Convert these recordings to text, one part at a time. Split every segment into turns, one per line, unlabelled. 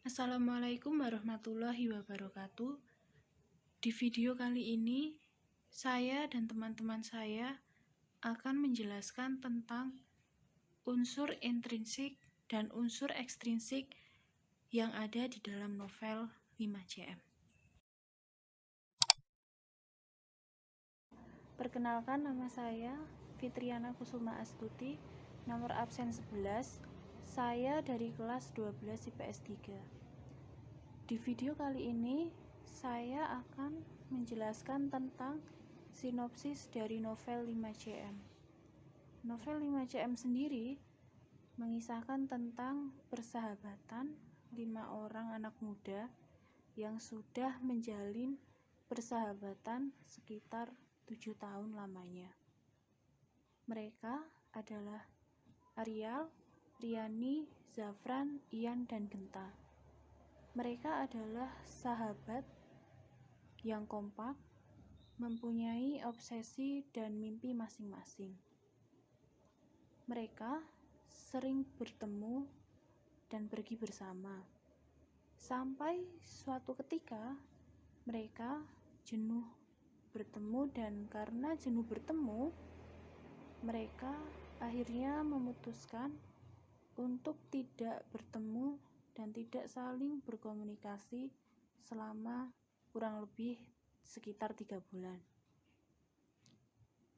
Assalamualaikum warahmatullahi wabarakatuh. Di video kali ini, saya dan teman-teman saya akan menjelaskan tentang unsur intrinsik dan unsur ekstrinsik yang ada di dalam novel 5CM. Perkenalkan, nama saya Fitriana Kusuma Astuti, nomor absen 11. Saya dari kelas 12 IPS 3. Di video kali ini, saya akan menjelaskan tentang sinopsis dari novel 5CM. Novel 5CM sendiri mengisahkan tentang persahabatan 5 orang anak muda yang sudah menjalin persahabatan sekitar 7 tahun lamanya. Mereka adalah Arial, Riani, Zafran, Ian, dan Genta. Mereka adalah sahabat yang kompak, mempunyai obsesi dan mimpi masing-masing. Mereka sering bertemu dan pergi bersama. Sampai suatu ketika mereka jenuh bertemu, dan karena jenuh bertemu, mereka akhirnya memutuskan untuk tidak bertemu dan tidak saling berkomunikasi selama kurang lebih sekitar 3 bulan.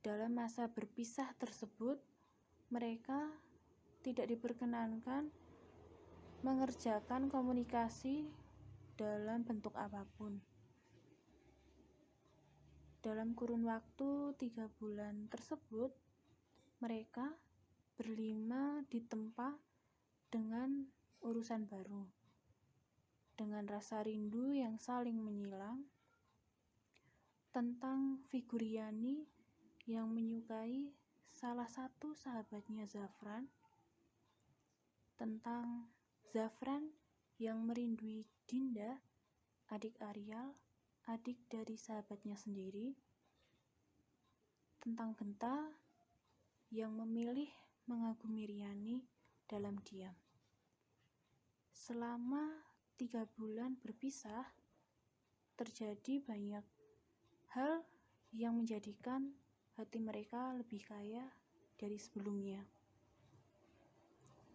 Dalam masa berpisah tersebut, mereka tidak diperkenankan mengerjakan komunikasi dalam bentuk apapun. Dalam kurun waktu 3 bulan tersebut, mereka berlima ditempa dengan urusan baru, dengan rasa rindu yang saling menyilang, tentang figur Riani yang menyukai salah satu sahabatnya Zafran, tentang Zafran yang merindui Dinda, adik Arial, adik dari sahabatnya sendiri, tentang Genta yang memilih mengagumi Riani dalam diam. Selama 3 bulan berpisah, terjadi banyak hal yang menjadikan hati mereka lebih kaya dari sebelumnya.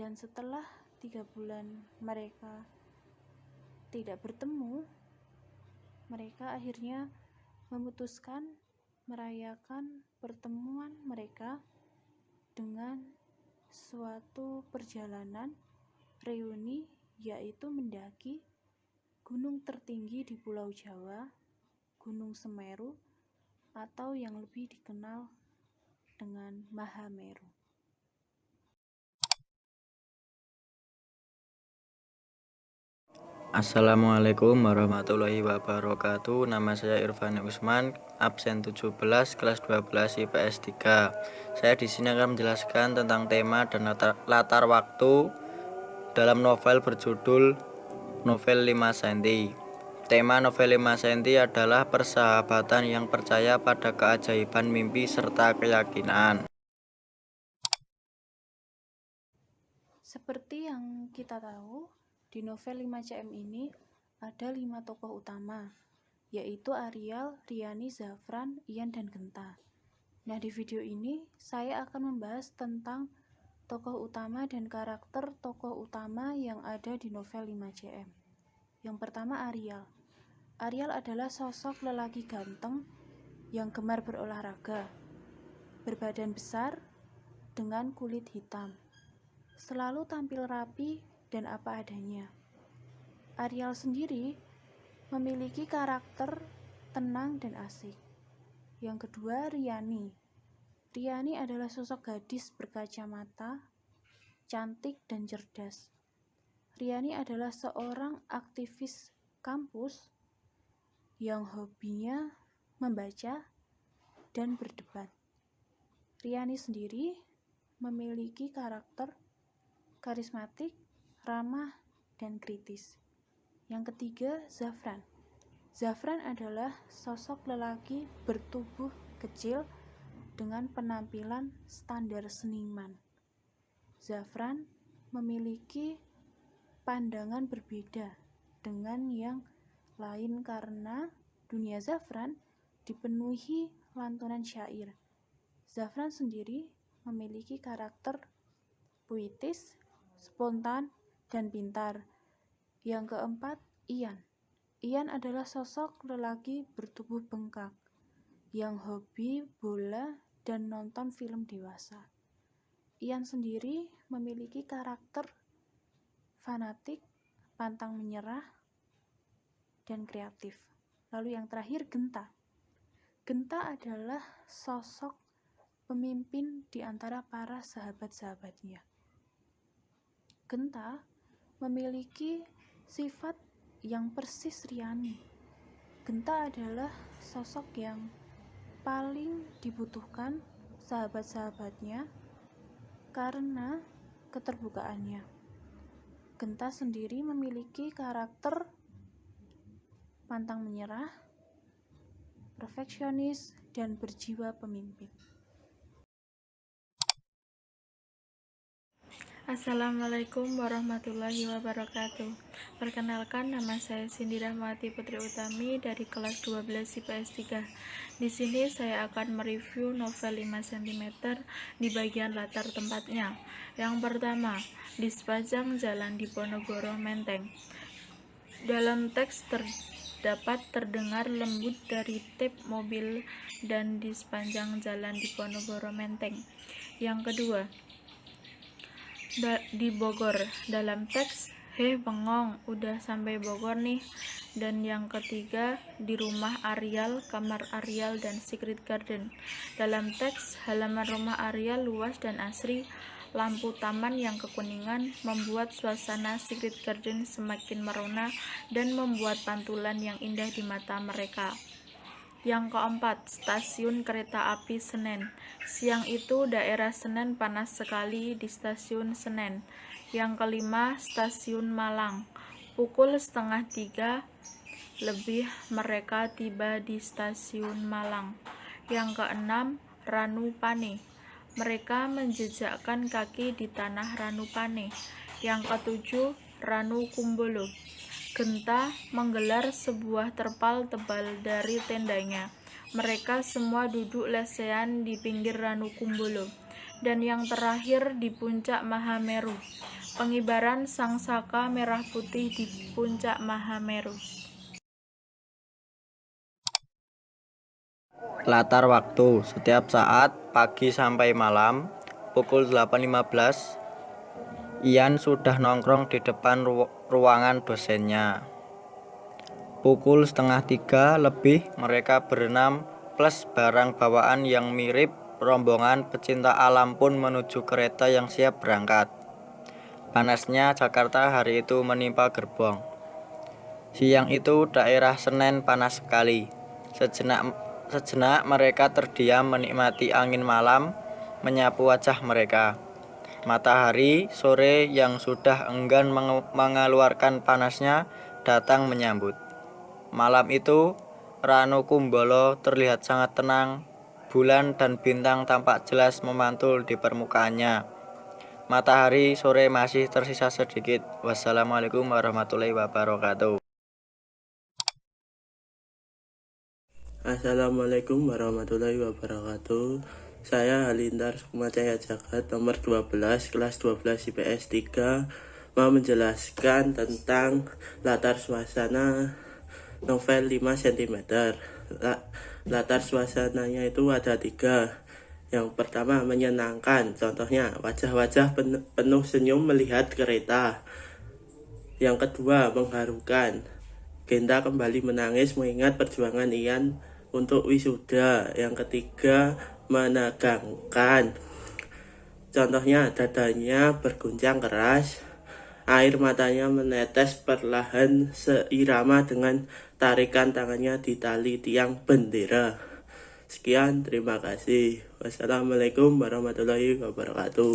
Dan setelah 3 bulan mereka tidak bertemu, mereka akhirnya memutuskan merayakan pertemuan mereka dengan suatu perjalanan reuni, yaitu mendaki gunung tertinggi di Pulau Jawa, Gunung Semeru, atau yang lebih dikenal dengan Mahameru.
Assalamualaikum warahmatullahi wabarakatuh. Nama saya Irfan Usman, absen 17, kelas 12 IPS 3. Saya di sini akan menjelaskan tentang tema dan latar waktu dalam novel berjudul Novel 5 cm. Tema novel 5 cm adalah persahabatan yang percaya pada keajaiban mimpi serta keyakinan.
Seperti yang kita tahu, di novel 5CM ini ada 5 tokoh utama, yaitu Arial, Riani, Zafran, Ian, dan Genta. Nah, di video ini saya akan membahas tentang tokoh utama dan karakter tokoh utama yang ada di novel 5CM. Yang pertama, Arial. Arial adalah sosok lelaki ganteng yang gemar berolahraga, berbadan besar, dengan kulit hitam, selalu tampil rapi dan apa adanya. Arial sendiri memiliki karakter tenang dan asik. Yang kedua, Riani. Riani adalah sosok gadis berkacamata, cantik dan cerdas. Riani adalah seorang aktivis kampus yang hobinya membaca dan berdebat. Riani sendiri memiliki karakter karismatik, ramah, dan kritis. Yang ketiga, Zafran. Zafran adalah sosok lelaki bertubuh kecil dengan penampilan standar seniman. Zafran memiliki pandangan berbeda dengan yang lain karena dunia Zafran dipenuhi lantunan syair. Zafran sendiri memiliki karakter puitis, spontan, dan pintar. Yang keempat, Ian. Ian adalah sosok lelaki bertubuh bengkak yang hobi bola dan nonton film dewasa. Ian sendiri memiliki karakter fanatik, pantang menyerah, dan kreatif. Lalu yang terakhir, Genta. Genta adalah sosok pemimpin di antara para sahabat-sahabatnya. Genta memiliki sifat yang persis Riani. Genta adalah sosok yang paling dibutuhkan sahabat-sahabatnya karena keterbukaannya. Genta sendiri memiliki karakter pantang menyerah, perfeksionis, dan berjiwa pemimpin.
Assalamualaikum warahmatullahi wabarakatuh. Perkenalkan, nama saya Cindy Rahmawati Putri Utami dari kelas 12 IPS 3. Di sini saya akan mereview novel 5 cm di bagian latar tempatnya. Yang pertama, di sepanjang jalan Diponegoro Menteng. Dalam teks dapat terdengar lembut dari tip mobil dan di sepanjang jalan Diponegoro Menteng. Yang kedua, di Bogor. Dalam teks, bengong, udah sampai Bogor nih. Dan yang ketiga, di rumah Arial, kamar Arial, dan Secret Garden. Dalam teks, halaman rumah Arial luas dan asri. Lampu taman yang kekuningan membuat suasana Secret Garden semakin merona dan membuat pantulan yang indah di mata mereka. Yang keempat, stasiun kereta api Senen. Siang itu daerah Senen panas sekali di stasiun Senen. Yang kelima, stasiun Malang. Pukul 2:30 lebih mereka tiba di stasiun Malang. Yang keenam, Ranupane. Mereka menjejakkan kaki di tanah Ranupane. Yang ketujuh, Ranukumbolo. Genta menggelar sebuah terpal tebal dari tendanya. Mereka semua duduk lesehan di pinggir Ranukumbolo. Dan yang terakhir di puncak Mahameru. Pengibaran sangsaka merah putih di puncak Mahameru.
Latar waktu setiap saat pagi sampai malam pukul 8.15 Ian sudah nongkrong di depan ruangan dosennya. Pukul 2:30 lebih mereka berenam plus barang bawaan yang mirip rombongan pecinta alam pun menuju kereta yang siap berangkat. Panasnya Jakarta hari itu menimpa gerbong. Siang itu daerah Senen panas sekali. Sejenak mereka terdiam menikmati angin malam menyapu wajah mereka. Matahari sore yang sudah enggan mengeluarkan panasnya datang menyambut. Malam itu Ranukumbolo terlihat sangat tenang. Bulan dan bintang tampak jelas memantul di permukaannya. Matahari sore masih tersisa sedikit. Wassalamualaikum warahmatullahi wabarakatuh.
Assalamualaikum warahmatullahi wabarakatuh. Saya Halindar Sukma Cahya Jagat, nomor 12, kelas 12 IPS 3, mau menjelaskan tentang latar suasana novel 5 cm. Latar suasananya itu ada 3. Yang pertama, menyenangkan. Contohnya, wajah-wajah penuh senyum melihat kereta. Yang kedua, mengharukan. Genta kembali menangis mengingat perjuangan Ian untuk wisuda. Yang ketiga, menegangkan. Contohnya, dadanya berguncang keras, air matanya menetes perlahan seirama dengan tarikan tangannya di tali tiang bendera. Sekian, terima kasih. Wassalamualaikum warahmatullahi wabarakatuh.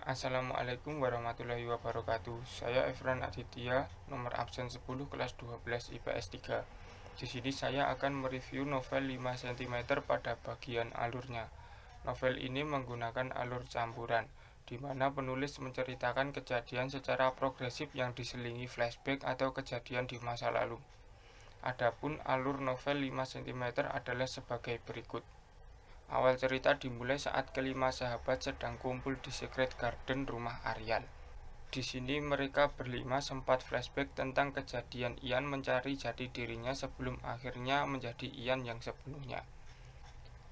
Assalamualaikum warahmatullahi wabarakatuh. Saya Efran Aditya, nomor absen 10 kelas 12 IPS 3. Di sini saya akan mereview novel 5 cm pada bagian alurnya. Novel ini menggunakan alur campuran. di mana penulis menceritakan kejadian secara progresif yang diselingi flashback atau kejadian di masa lalu. Adapun alur novel 5 cm adalah sebagai berikut. Awal cerita dimulai saat kelima sahabat sedang kumpul di Secret Garden rumah Arial. Di sini mereka berlima sempat flashback tentang kejadian Ian mencari jati dirinya sebelum akhirnya menjadi Ian yang sebelumnya.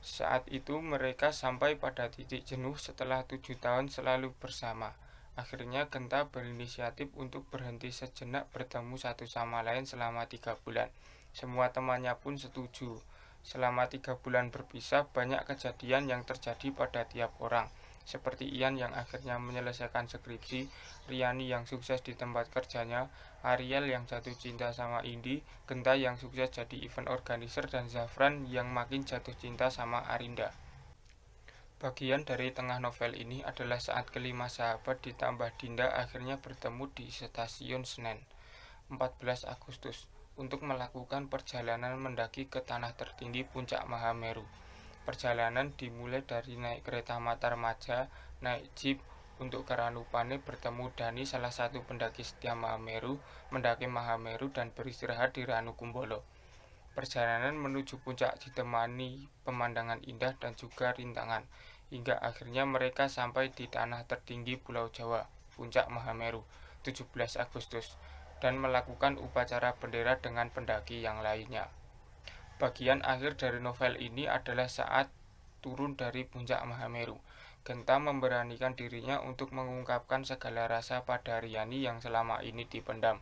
Saat itu mereka sampai pada titik jenuh setelah 7 tahun selalu bersama. Akhirnya Genta berinisiatif untuk berhenti sejenak bertemu satu sama lain selama 3 bulan. Semua temannya pun setuju. Selama 3 bulan berpisah, banyak kejadian yang terjadi pada tiap orang. Seperti Ian yang akhirnya menyelesaikan skripsi, Riani yang sukses di tempat kerjanya, Ariel yang jatuh cinta sama Indi, Genta yang sukses jadi event organizer, dan Zafran yang makin jatuh cinta sama Arinda. Bagian dari tengah novel ini adalah saat kelima sahabat ditambah Dinda akhirnya bertemu di stasiun Senen, 14 Agustus, untuk melakukan perjalanan mendaki ke tanah tertinggi Puncak Mahameru. Perjalanan dimulai dari naik kereta Matarmaja, naik jeep untuk ke Ranupane bertemu Dani, salah satu pendaki setia Mahameru, mendaki Mahameru dan beristirahat di Ranukumbolo. Perjalanan menuju puncak ditemani pemandangan indah dan juga rintangan, hingga akhirnya mereka sampai di tanah tertinggi Pulau Jawa, Puncak Mahameru, 17 Agustus, dan melakukan upacara bendera dengan pendaki yang lainnya. Bagian akhir dari novel ini adalah saat turun dari puncak Mahameru. Genta memberanikan dirinya untuk mengungkapkan segala rasa pada Riani yang selama ini dipendam.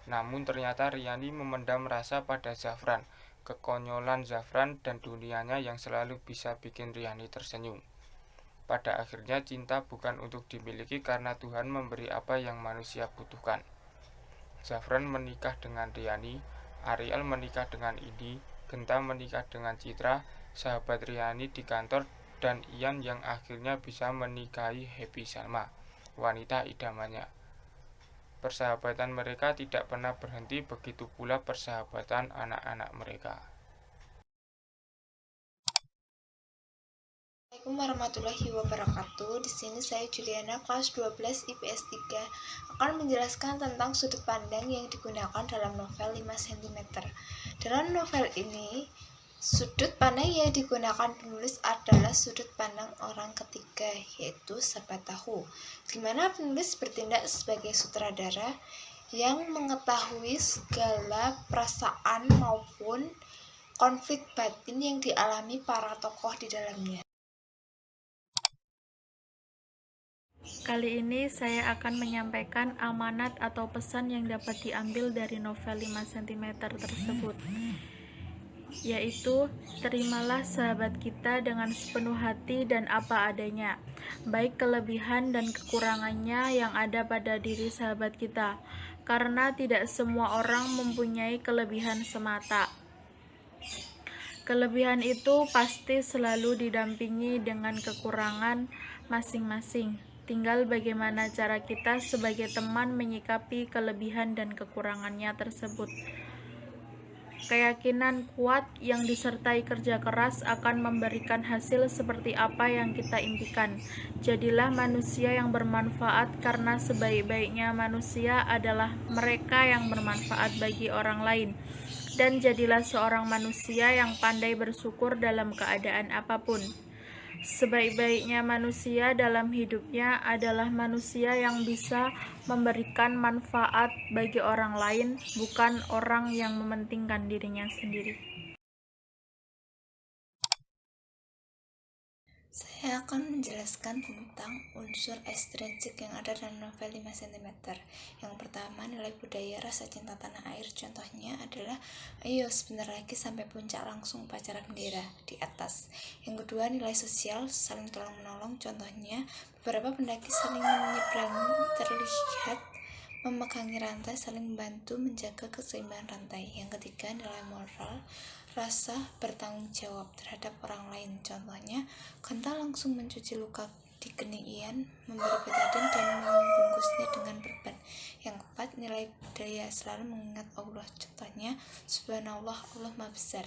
Namun ternyata Riani memendam rasa pada Zafran, kekonyolan Zafran dan dunianya yang selalu bisa bikin Riani tersenyum. Pada akhirnya cinta bukan untuk dimiliki karena Tuhan memberi apa yang manusia butuhkan. Zafran menikah dengan Riani, Ariel menikah dengan Indi, Genta menikah dengan Citra, sahabat Riani di kantor, dan Ian yang akhirnya bisa menikahi Happy Salma, wanita idamannya. Persahabatan mereka tidak pernah berhenti, begitu pula persahabatan anak-anak mereka.
Assalamualaikum warahmatullahi wabarakatuh. Di sini saya Juliana, kelas 12 IPS 3, akan menjelaskan tentang sudut pandang yang digunakan dalam novel 5 cm. Dalam novel ini, sudut pandang yang digunakan penulis adalah sudut pandang orang ketiga, yaitu serba tahu, di mana penulis bertindak sebagai sutradara yang mengetahui segala perasaan maupun konflik batin yang dialami para tokoh di dalamnya.
Kali ini saya akan menyampaikan amanat atau pesan yang dapat diambil dari novel 5 cm tersebut, yaitu terimalah sahabat kita dengan sepenuh hati dan apa adanya, baik kelebihan dan kekurangannya yang ada pada diri sahabat kita, karena tidak semua orang mempunyai kelebihan semata. Kelebihan itu pasti selalu didampingi dengan kekurangan masing-masing. Tinggal bagaimana cara kita sebagai teman menyikapi kelebihan dan kekurangannya tersebut. Keyakinan kuat yang disertai kerja keras akan memberikan hasil seperti apa yang kita impikan. Jadilah manusia yang bermanfaat, karena sebaik-baiknya manusia adalah mereka yang bermanfaat bagi orang lain. Dan jadilah seorang manusia yang pandai bersyukur dalam keadaan apapun. Sebaik-baiknya manusia dalam hidupnya adalah manusia yang bisa memberikan manfaat bagi orang lain, bukan orang yang mementingkan dirinya sendiri.
Saya akan menjelaskan tentang unsur ekstrinsik yang ada dalam novel 5 cm. Yang pertama, nilai budaya rasa cinta tanah air. Contohnya adalah, ayo sebentar lagi sampai puncak, langsung upacara bendera di atas. Yang kedua, nilai sosial, saling tolong-menolong. Contohnya, beberapa pendaki saling menyeberangi, terlihat memegangi rantai, saling membantu menjaga keseimbangan rantai. Yang ketiga, nilai moral, rasa bertanggung jawab terhadap orang lain. Contohnya, Genta langsung mencuci luka di kening Ian, memberi betadin, dan membungkusnya dengan perban. Yang keempat, nilai budaya, selalu mengingat Allah. Contohnya, subhanallah, Allah Maha Besar.